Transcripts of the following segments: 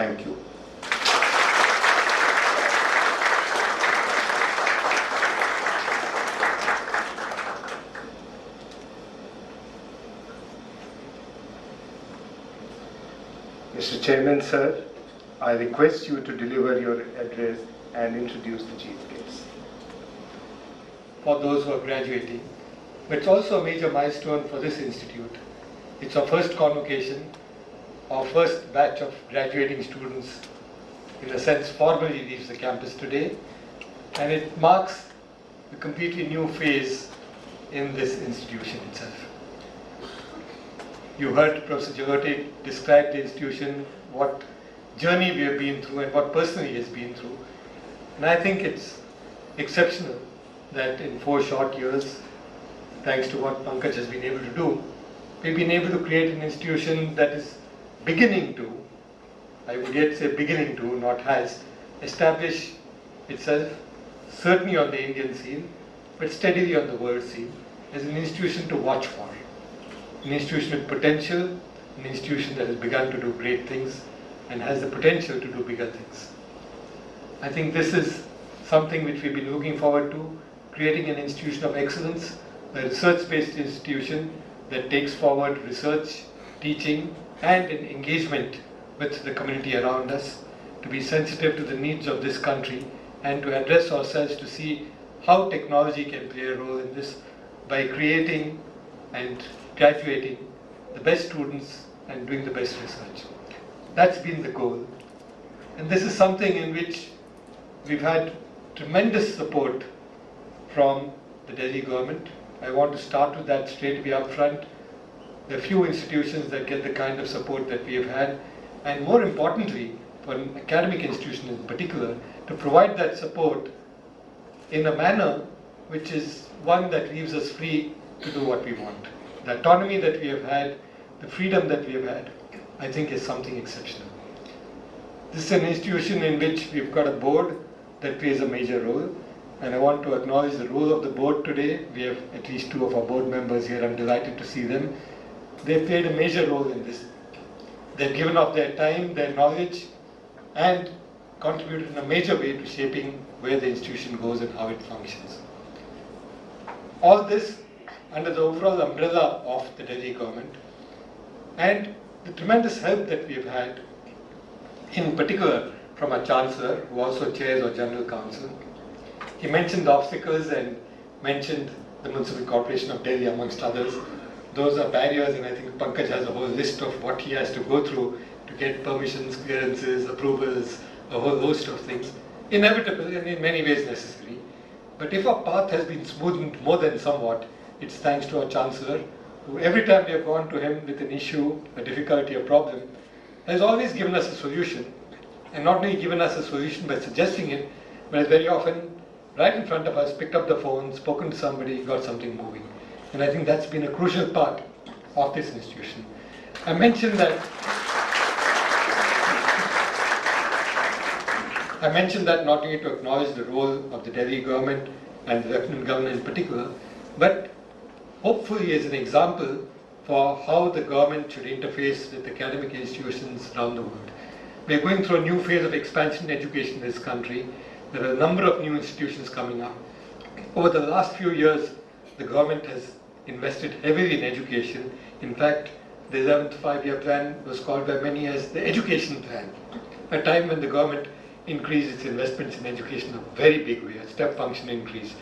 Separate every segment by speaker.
Speaker 1: Thank you. Mr. Chairman, sir, I request you to deliver your address and introduce the chief guest.
Speaker 2: For those who are graduating, but it's also a major milestone for this institute. It's our first convocation, our first batch of graduating students, in a sense, formally leaves the campus today, and it marks a completely new phase in this institution itself. You heard Professor Jagote describe the institution, what journey we have been through and what personally he has been through. And I think it's exceptional that in 4 short years, thanks to what Pankaj has been able to do, we've been able to create an institution that is beginning to, I would yet say beginning to, not has, establish itself certainly on the Indian scene, but steadily on the world scene, as an institution to watch for. An institution with potential, an institution that has begun to do great things and has the potential to do bigger things. I think this is something which we've been looking forward to, creating an institution of excellence, a research-based institution that takes forward research, teaching, and an engagement with the community around us, to be sensitive to the needs of this country and to address ourselves to see how technology can play a role in this by creating and graduating the best students and doing the best research. That's been the goal. And this is something in which we've had tremendous support from the Delhi government. I want to start with that straight away up front. There are few institutions that get the kind of support that we have had, and more importantly, for an academic institution in particular, to provide that support in a manner which is one that leaves us free to do what we want. The autonomy that we have had, the freedom that we have had, I think is something exceptional. This is an institution in which we've got a board that plays a major role, and I want to acknowledge the role of the board today. We have at least 2 of our board members here. I'm delighted to see them. They've played a major role in this. They've given up their time, their knowledge, and contributed in a major way to shaping where the institution goes and how it functions. All this under the overall umbrella of the Delhi government, and the tremendous help that we have had, in particular from our Chancellor, who also chairs our General Council. He mentioned the obstacles and mentioned the Municipal Corporation of Delhi, amongst others. Those are barriers, and I think Pankaj has a whole list of what he has to go through to get permissions, clearances, approvals, a whole host of things. Inevitable and in many ways necessary. But if our path has been smoothened more than somewhat, it's thanks to our Chancellor, who every time we have gone to him with an issue, a difficulty, a problem, has always given us a solution. And not only given us a solution by suggesting it, but has very often, right in front of us, picked up the phone, spoken to somebody, got something moving. And I think that's been a crucial part of this institution. I mentioned that not only to acknowledge the role of the Delhi government and the Lieutenant Governor in particular, but hopefully as an example for how the government should interface with academic institutions around the world. We are going through a new phase of expansion in education in this country. There are a number of new institutions coming up. Over the last few years, the government has invested heavily in education. In fact, the 11th five-year plan was called by many as the education plan, a time when the government increased its investments in education in a very big way, a step function increase.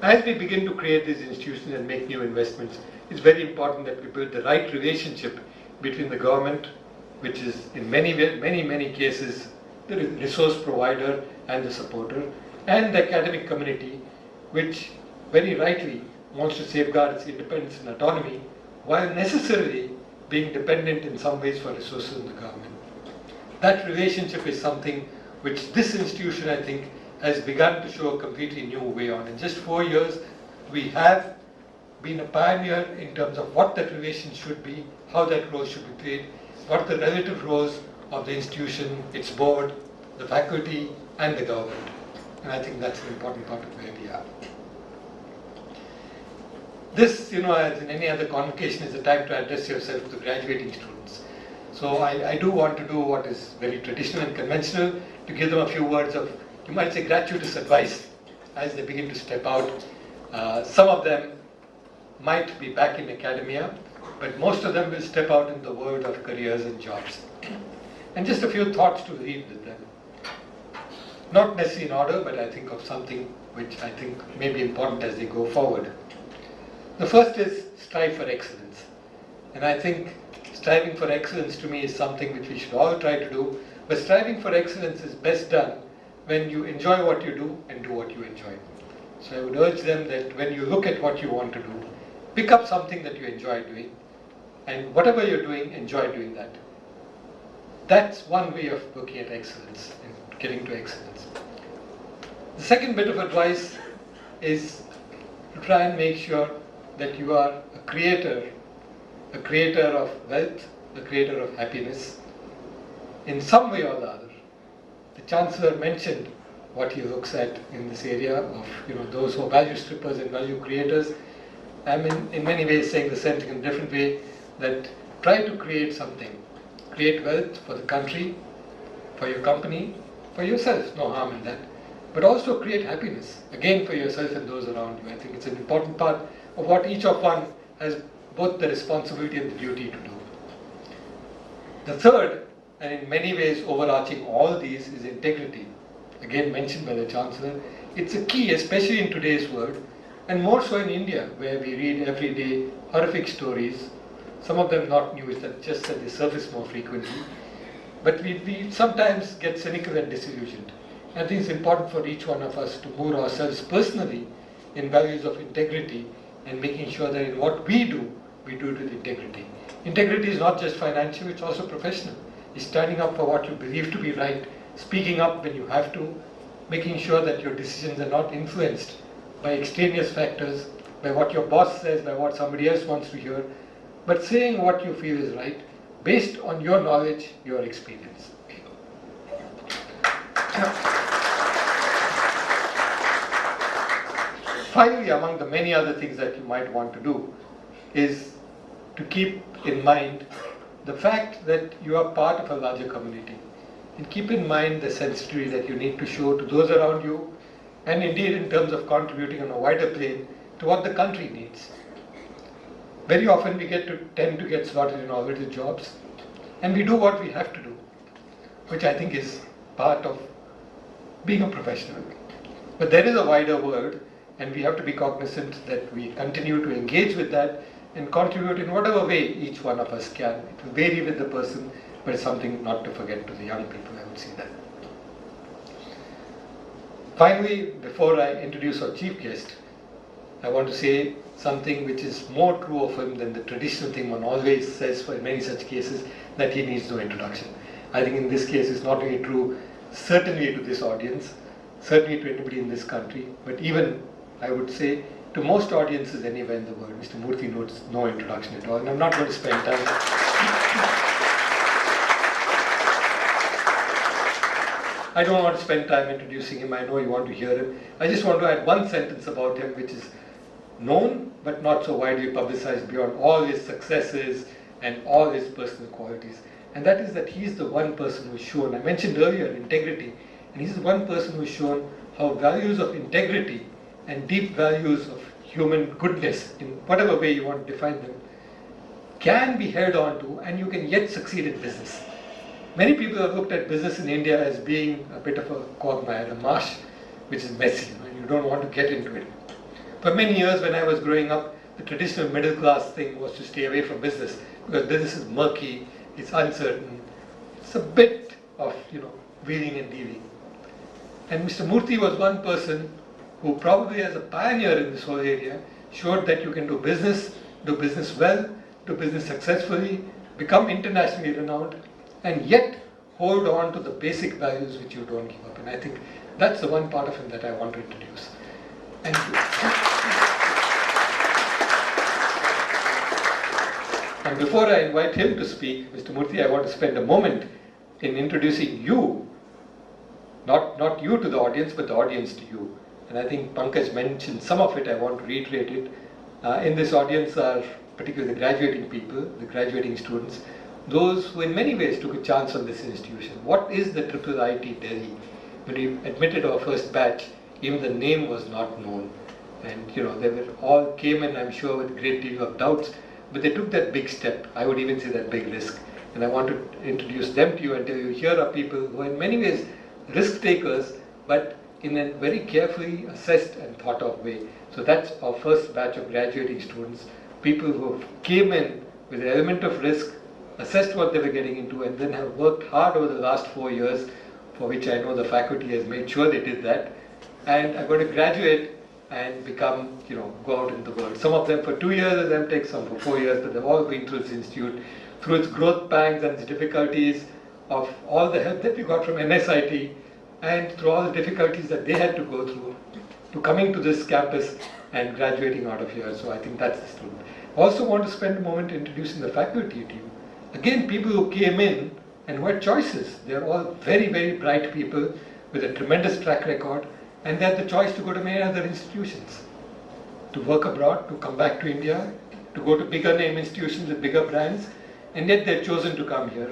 Speaker 2: As we begin to create these institutions and make new investments, it's very important that we build the right relationship between the government, which is in many cases the resource provider and the supporter, and the academic community, which very rightly wants to safeguard its independence and autonomy, while necessarily being dependent in some ways for resources in the government. That relationship is something which this institution, I think, has begun to show a completely new way on. In just 4 years, we have been a pioneer in terms of what that relation should be, how that role should be played, what the relative roles of the institution, its board, the faculty, and the government. And I think that's an important part of where we are. This, as in any other convocation, is a time to address yourself to graduating students. So I do want to do what is very traditional and conventional, to give them a few words of, you might say, gratuitous advice as they begin to step out. Some of them might be back in academia, but most of them will step out in the world of careers and jobs. And just a few thoughts to leave with them. Not necessarily in order, but I think of something which I think may be important as they go forward. The first is strive for excellence. And I think striving for excellence to me is something which we should all try to do. But striving for excellence is best done when you enjoy what you do and do what you enjoy. So I would urge them that when you look at what you want to do, pick up something that you enjoy doing, and whatever you're doing, enjoy doing that. That's one way of looking at excellence and getting to excellence. The second bit of advice is to try and make sure that you are a creator of wealth, a creator of happiness, in some way or the other. The Chancellor mentioned what he looks at in this area of those who are value strippers and value creators. I'm in many ways saying the same thing in a different way, that try to create something. Create wealth for the country, for your company, for yourself, no harm in that. But also create happiness, again for yourself and those around you. I think it's an important part of what each of one has both the responsibility and the duty to do. The third, and in many ways overarching all these, is integrity. Again mentioned by the Chancellor. It's a key, especially in today's world, and more so in India, where we read every day horrific stories, some of them not news, that just that they surface more frequently. But we sometimes get cynical and disillusioned. I think it's important for each one of us to moor ourselves personally in values of integrity and making sure that in what we do it with integrity. Integrity is not just financial, it's also professional. It's standing up for what you believe to be right, speaking up when you have to, making sure that your decisions are not influenced by extraneous factors, by what your boss says, by what somebody else wants to hear, but saying what you feel is right, based on your knowledge, your experience. Finally, among the many other things that you might want to do is to keep in mind the fact that you are part of a larger community, and keep in mind the sensitivity that you need to show to those around you, and indeed in terms of contributing on a wider plane to what the country needs. Very often we tend to get slotted in all the jobs, and we do what we have to do, which I think is part of being a professional. But there is a wider world, and we have to be cognizant that we continue to engage with that and contribute in whatever way each one of us can. It will vary with the person, but it's something not to forget to the young people, I would say that. Finally, before I introduce our chief guest, I want to say something which is more true of him than the traditional thing one always says for many such cases, that he needs no introduction. I think in this case it's not only true certainly to this audience, certainly to anybody in this country, but even, I would say, to most audiences anywhere in the world. Mr. Murthy needs no introduction at all, and I'm not going to spend time. I don't want to spend time introducing him. I know you want to hear him. I just want to add one sentence about him, which is known but not so widely publicized beyond all his successes and all his personal qualities. And that is that he's the one person who's shown, I mentioned earlier, integrity, and he's the one person who's shown how values of integrity and deep values of human goodness, in whatever way you want to define them, can be held on to, and you can yet succeed in business. Many people have looked at business in India as being a bit of a quagmire, a marsh which is messy, and you don't want to get into it. For many years when I was growing up, the traditional middle class thing was to stay away from business, because business is murky, it's uncertain, it's a bit of wheeling and dealing. And Mr. Murthy was one person who probably as a pioneer in this whole area showed that you can do business well, do business successfully, become internationally renowned, and yet hold on to the basic values which you don't give up. And I think that's the one part of him that I want to introduce. And before I invite him to speak, Mr. Murthy, I want to spend a moment in introducing you, not you to the audience, but the audience to you. And I think Pankaj mentioned some of it, I want to reiterate it. In this audience are particularly the graduating people, the graduating students, those who in many ways took a chance on this institution. What is the IIIT-Delhi? When we admitted our first batch, even the name was not known. And they were all came in, I'm sure, with a great deal of doubts, but they took that big step. I would even say that big risk. And I want to introduce them to you and tell you, here are people who are in many ways risk takers, but in a very carefully assessed and thought of way. So that's our first batch of graduating students, people who came in with an element of risk, assessed what they were getting into, and then have worked hard over the last 4 years, for which I know the faculty has made sure they did that, and are going to graduate and become, go out in the world. Some of them for 2 years as MTech, some for 4 years, but they've all been through this institute, through its growth pangs and its difficulties, of all the help that we got from NSIT, and through all the difficulties that they had to go through, to coming to this campus and graduating out of here. So I think that's the student. I also want to spend a moment introducing the faculty to you. Again, people who came in and who had choices. They're all very, very bright people with a tremendous track record, and they had the choice to go to many other institutions, to work abroad, to come back to India, to go to bigger name institutions with bigger brands, and yet they've chosen to come here.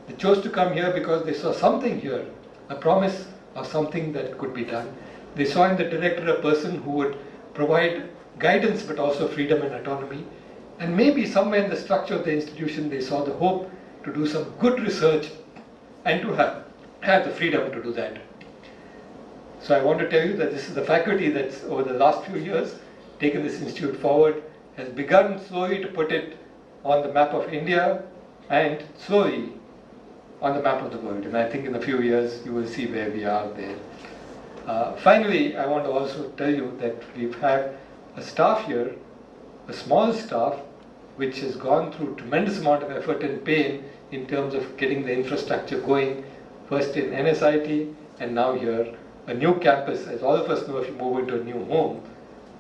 Speaker 2: They chose to come here because they saw something here, a promise of something that could be done. They saw in the director a person who would provide guidance but also freedom and autonomy. And maybe somewhere in the structure of the institution they saw the hope to do some good research and to have the freedom to do that. So I want to tell you that this is the faculty that's over the last few years taken this institute forward, has begun slowly to put it on the map of India and slowly on the map of the world. And I think in a few years you will see where we are there. Finally, I want to also tell you that we've had a staff here, a small staff, which has gone through tremendous amount of effort and pain in terms of getting the infrastructure going, first in NSIT and now here. A new campus, as all of us know, if you move into a new home,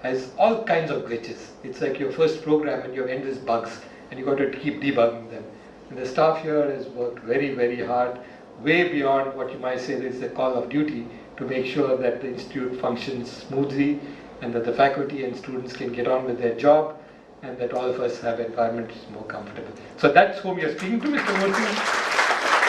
Speaker 2: has all kinds of glitches. It's like your first program and you have endless bugs and you've got to keep debugging them. And the staff here has worked very, very hard, way beyond what you might say is the call of duty, to make sure that the institute functions smoothly and that the faculty and students can get on with their job and that all of us have environments more comfortable. So that's whom you're speaking to, Mr. Murthy.